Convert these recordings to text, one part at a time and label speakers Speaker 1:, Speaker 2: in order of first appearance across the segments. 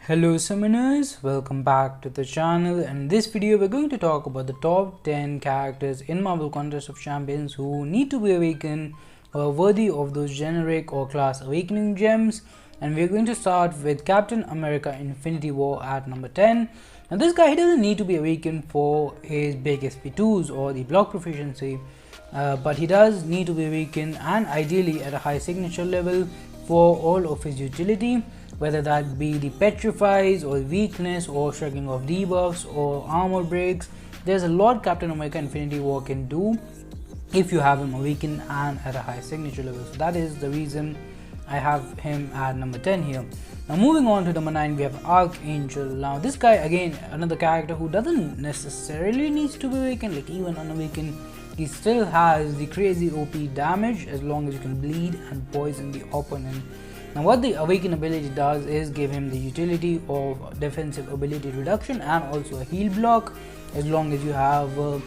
Speaker 1: Hello summoners, welcome back to the channel. In this video we're going to talk about the top 10 characters in Marvel Contest of Champions who need to be awakened or are worthy of those generic or class awakening gems, and we're going to start with Captain America Infinity War at number 10. Now this guy, he doesn't need to be awakened for his big SP2s or the block proficiency, but he does need to be awakened, and ideally at a high signature level, for all of his utility, whether that be the petrifies or weakness or shrugging of debuffs or armor breaks. There's a lot Captain America Infinity War can do if you have him awakened and at a high signature level. So that is the reason I have him at number 10 here. Now moving on to number 9, we have Archangel. Now this guy, again, another character who doesn't necessarily needs to be awakened. Like even unawakened, he still has the crazy OP damage as long as you can bleed and poison the opponent. Now what the Awaken ability does is give him the utility of defensive ability reduction and also a heal block as long as you have a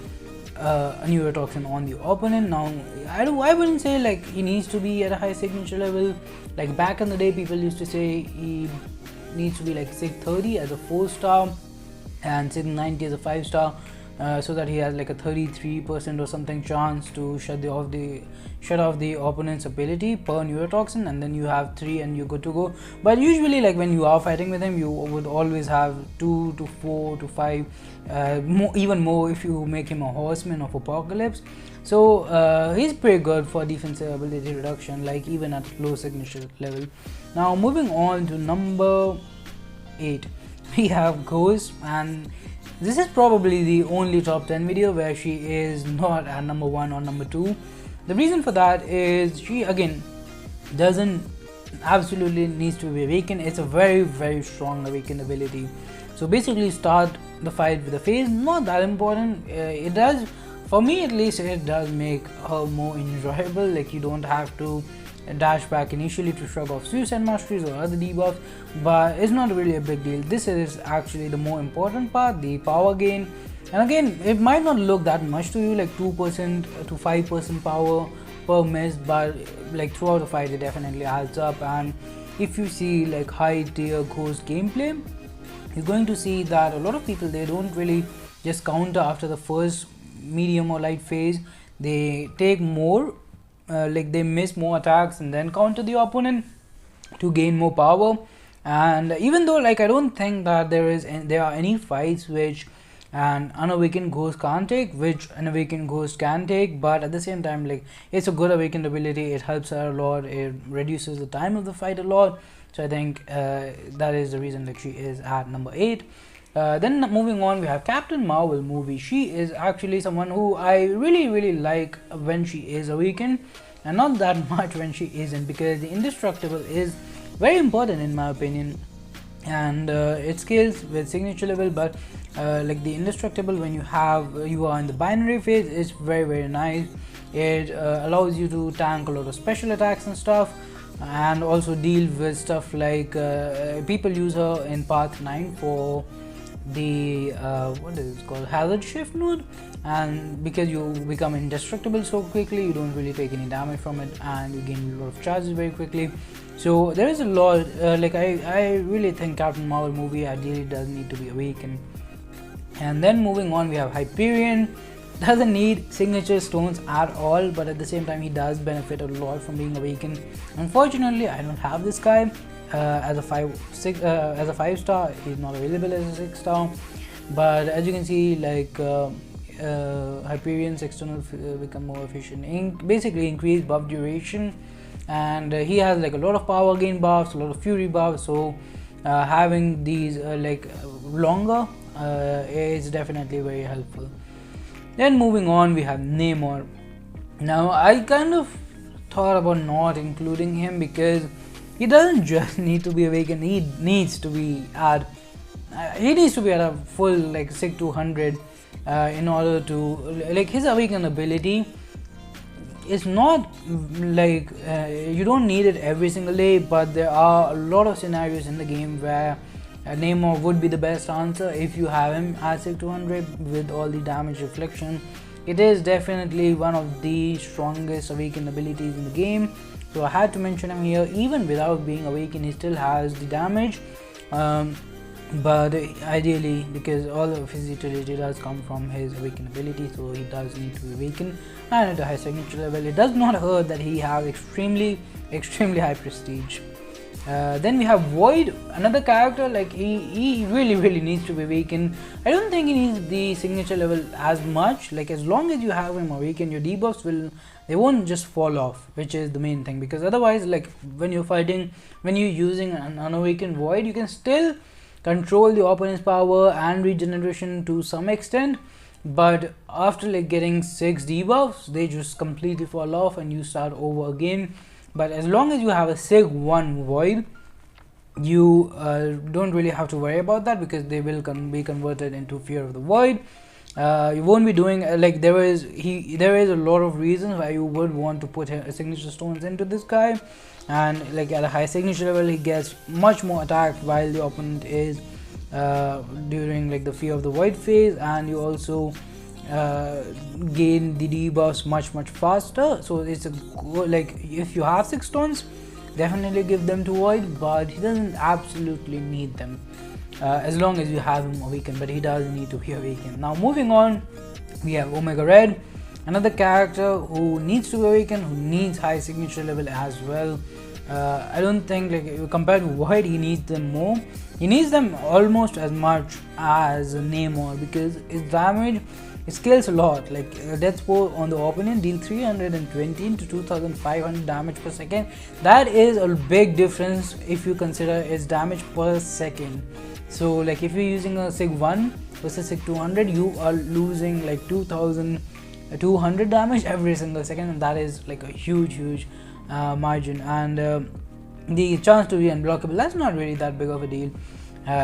Speaker 1: neurotoxin on the opponent. Now I wouldn't say like he needs to be at a high signature level. Like back in the day, people used to say he needs to be like 630 as a 4-star and 690 as a 5-star. So that he has like a 33% or something chance to shut off the opponent's ability per neurotoxin, and then you have 3 and you're good to go. But usually, like when you are fighting with him, you would always have 2 to 4 to 5, even more if you make him a horseman of apocalypse. So he's pretty good for defensive ability reduction, like even at low signature level. Now moving on to number 8, we have Ghost, and this is probably the only top 10 video where she is not at number 1 or number 2. The reason for that is she again doesn't absolutely needs to be awakened. It's a very strong awakened ability. So basically start the fight with a phase, not that important. It does, for me at least, it does make her more enjoyable. Like you don't have to dash back initially to shrug off suicide masteries or other debuffs, but it's not really a big deal. This is actually the more important part, the power gain. And again, it might not look that much to you, like 2% to 5% power per miss, but like throughout the fight it definitely adds up. And if you see like high tier Ghost gameplay, you're going to see that a lot of people, they don't really just counter after the first medium or light phase. They take more, like they miss more attacks and then counter the opponent to gain more power. And even though like I don't think that there are any fights which an unawakened Ghost can't take, which an awakened Ghost can take, but at the same time, like it's a good awakened ability. It helps her a lot. It reduces the time of the fight a lot. So I think that is the reason that she is at number 8. Then moving on, we have Captain Marvel movie. She is actually someone who I really like when she is awakened, and not that much when she isn't, because the indestructible is very important in my opinion, and it scales with signature level. But like the indestructible, when you are in the binary phase, is very nice. It allows you to tank a lot of special attacks and stuff, and also deal with stuff like people use her in path 9 for the what is it called, hazard shift node, and because you become indestructible so quickly, you don't really take any damage from it, and you gain a lot of charges very quickly. So there is a lot, like I really think Captain Marvel movie ideally does need to be awakened. And then moving on, we have Hyperion. Doesn't need signature stones at all, but at the same time he does benefit a lot from being awakened. Unfortunately, I don't have this guy as a 5-star. He's not available as a 6-star, but as you can see, like Hyperion's external become more efficient, basically increase buff duration, and he has like a lot of power gain buffs, a lot of fury buffs. So having these longer is definitely very helpful. Then moving on, we have Neymar. Now I kind of thought about not including him because he doesn't just need to be awakened, he needs to be at a full like 6 to 100 in order to, like, his awakened ability is not like you don't need it every single day, but there are a lot of scenarios in the game where Neymar would be the best answer if you have him at 6 to 100 with all the damage reflection. It is definitely one of the strongest awakened abilities in the game. So I had to mention him here. Even without being awakened, he still has the damage, But ideally, because all of his utility does come from his awaken ability, so he does need to awaken. And at a high signature level, it does not hurt that he has extremely high prestige. Then we have Void, another character, like he really needs to be awakened. I don't think he needs the signature level as much. Like as long as you have him awakened, your debuffs they won't just fall off, which is the main thing. Because otherwise, like when you're fighting, when you're using an unawakened Void, you can still control the opponent's power and regeneration to some extent, but after like getting 6 debuffs, they just completely fall off and you start over again. But as long as you have a Sig 1 Void, you don't really have to worry about that, because they will be converted into Fear of the Void. You won't be doing like there is a lot of reasons why you would want to put signature stones into this guy. And like at a high signature level, he gets much more attacked while the opponent is during like the Fear of the Void phase, and you also gain the debuffs much faster. So it's like if you have 6 stones, definitely give them to Void, but he doesn't absolutely need them as long as you have him awakened, but he does need to be awakened. Now moving on, we have Omega Red, another character who needs to be awakened, who needs high signature level as well. I don't think, like compared to Void, he needs them more. He needs them almost as much as Neymar, because his damage, it scales a lot. Like death spore on the opponent deal 320 to 2500 damage per second. That is a big difference if you consider its damage per second. So like if you're using a Sig 1 versus Sig 200, you are losing like 2200 damage every single second, and that is like a huge margin. And the chance to be unblockable, that's not really that big of a deal.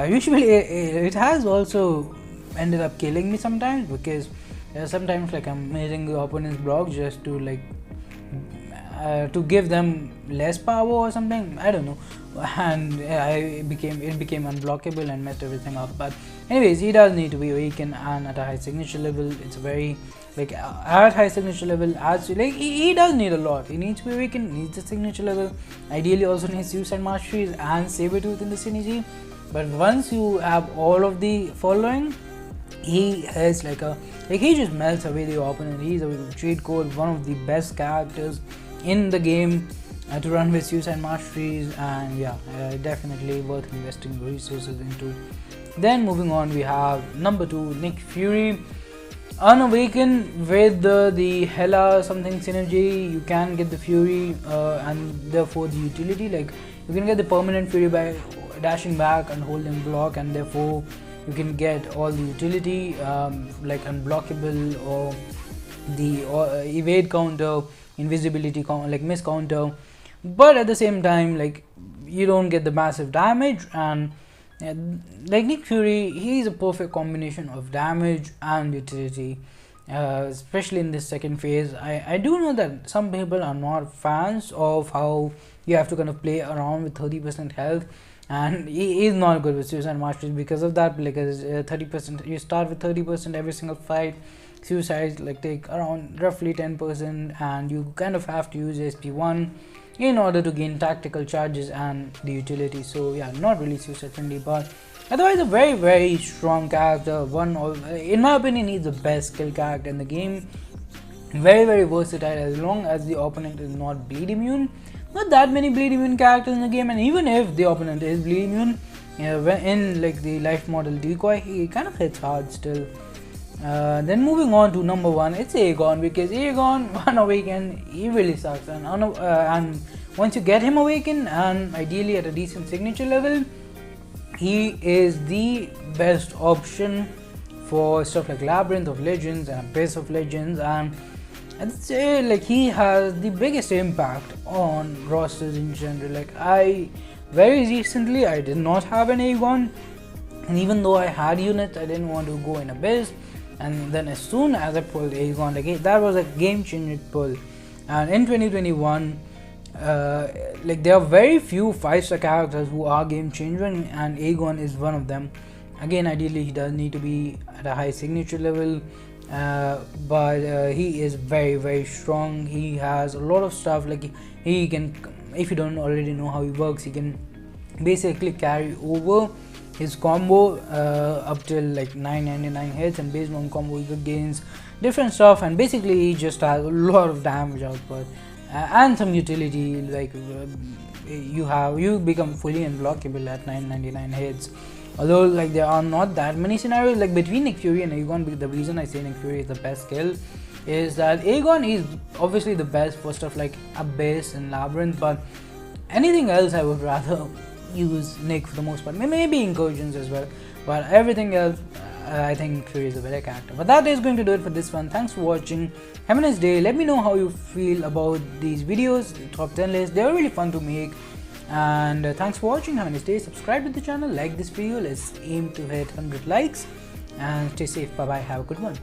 Speaker 1: Usually it has also ended up killing me sometimes, because sometimes like I'm hitting the opponent's block just to like to give them less power or something, I don't know, and it became unblockable and messed everything up. But anyways, he does need to be awakened, and at a high signature level, it's very like at high signature level, as like he does need a lot. He needs to be awakened, needs the signature level, ideally also needs Suicide Masteries and Sabretooth in the synergy. But once you have all of the following, he has like he just melts away the opponent. He's a cheat code, one of the best characters in the game to run with Suicide Masteries, and yeah, definitely worth investing resources into. Then moving on, we have number 2, Nick Fury. Unawakened with the Hela something synergy, you can get the Fury and therefore the utility. Like you can get the permanent Fury by dashing back and holding block, and therefore you can get all the utility like unblockable or the evade counter, invisibility like miss counter. But at the same time, like you don't get the massive damage, and like Nick Fury, he is a perfect combination of damage and utility, especially in this second phase. I do know that some people are not fans of how you have to kind of play around with 30% health, and he is not good with Suicide Masteries because of that, because 30%, you start with 30% every single fight. Suicides like take around roughly 10%, and you kind of have to use SP1 in order to gain tactical charges and the utility. So yeah, not really suicide friendly, but otherwise a very strong character. One of, in my opinion, he's the best skill character in the game. Very versatile, as long as the opponent is not bleed immune. Not that many bleed immune characters in the game, and even if the opponent is bleed immune, when in like the life model decoy, he kind of hits hard still. Then moving on to number 1, it's Aegon, because Aegon, unawakened, he really sucks, and once you get him awakened, and ideally at a decent signature level, he is the best option for stuff like Labyrinth of Legends and Abyss of Legends, and I'd say like he has the biggest impact on rosters in general. Like very recently I did not have an Aegon, and even though I had units, I didn't want to go in Abyss. And then as soon as I pulled Aegon, like that was a game-changing pull. And in 2021, like there are very few 5-star characters who are game-changing, and Aegon is one of them. Again, ideally he does need to be at a high signature level, but he is very strong. He has a lot of stuff, like he can, if you don't already know how he works, he can basically carry over his combo up till like 999 hits, and based on combo he gains different stuff, and basically he just has a lot of damage output and some utility, like you become fully unblockable at 999 hits. Although like there are not that many scenarios like between Nick Fury and Aegon. The reason I say Nick Fury is the best skill is that Aegon is obviously the best for stuff like Abyss and Labyrinth, but anything else I would rather use Nick for the most part. Maybe Incursions as well, but everything else I think Fury is a better character. But that is going to do it for this one. Thanks for watching. Have a nice day. Let me know how you feel about these videos, top 10 lists. They are really fun to make. And thanks for watching. Have a nice day. Subscribe to the channel, like this video. Let's aim to hit 100 likes, and stay safe. Bye bye. Have a good one.